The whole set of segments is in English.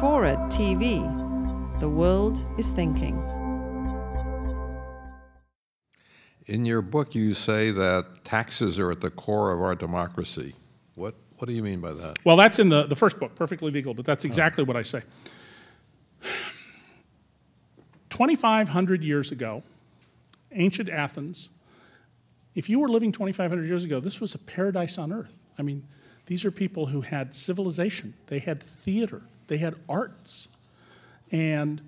FORA.tv. The world is thinking. In your book, you say that taxes are at the core of our democracy. What do you mean by that? Well, that's in the first book, Perfectly Legal, but that's exactly what I say. 2,500 years ago, ancient Athens, if you were living 2,500 years ago, this was a paradise on earth. I mean, these are people who had civilization. They had theater. They had arts. And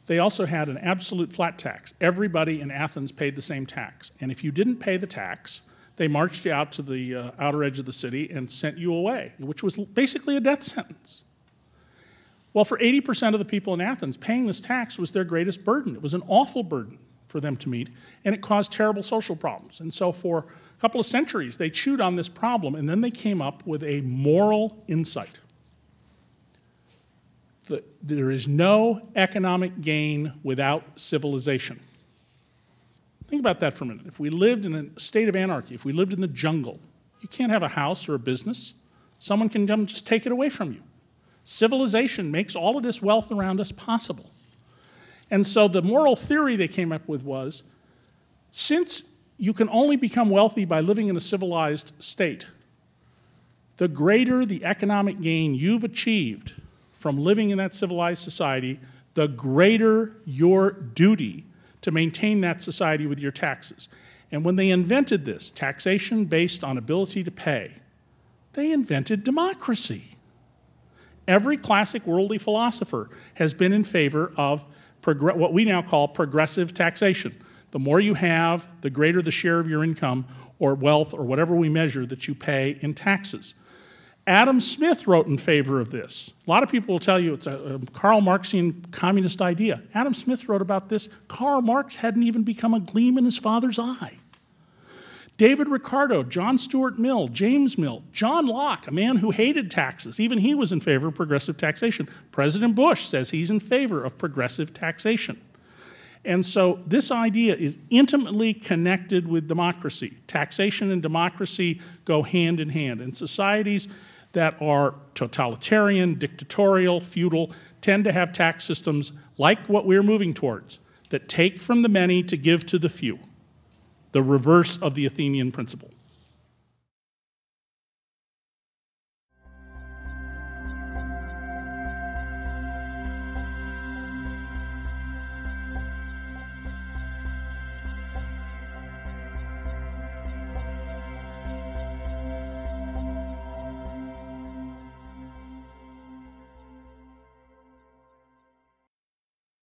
they also had an absolute flat tax. Everybody in Athens paid the same tax. And if you didn't pay the tax, they marched you out to the outer edge of the city and sent you away, which was basically a death sentence. Well, for 80% of the people in Athens, paying this tax was their greatest burden. It was an awful burden for them to meet, and it caused terrible social problems. And so for a couple of centuries, they chewed on this problem, and then they came up with a moral insight. There is no economic gain without civilization. Think about that for a minute. If we lived in a state of anarchy, if we lived in the jungle, you can't have a house or a business. Someone can come just take it away from you. Civilization makes all of this wealth around us possible. And so the moral theory they came up with was, since you can only become wealthy by living in a civilized state, the greater the economic gain you've achieved from living in that civilized society, the greater your duty to maintain that society with your taxes. And when they invented this, taxation based on ability to pay, they invented democracy. Every classic worldly philosopher has been in favor of what we now call progressive taxation. The more you have, the greater the share of your income or wealth or whatever we measure that you pay in taxes. Adam Smith wrote in favor of this. A lot of people will tell you it's a Karl Marxian communist idea. Adam Smith wrote about this. Karl Marx hadn't even become a gleam in his father's eye. David Ricardo, John Stuart Mill, James Mill, John Locke, a man who hated taxes, even he was in favor of progressive taxation. President Bush says he's in favor of progressive taxation. And so this idea is intimately connected with democracy. Taxation and democracy go hand in hand. And societies that are totalitarian, dictatorial, feudal, tend to have tax systems like what we're moving towards, that take from the many to give to the few, the reverse of the Athenian principle.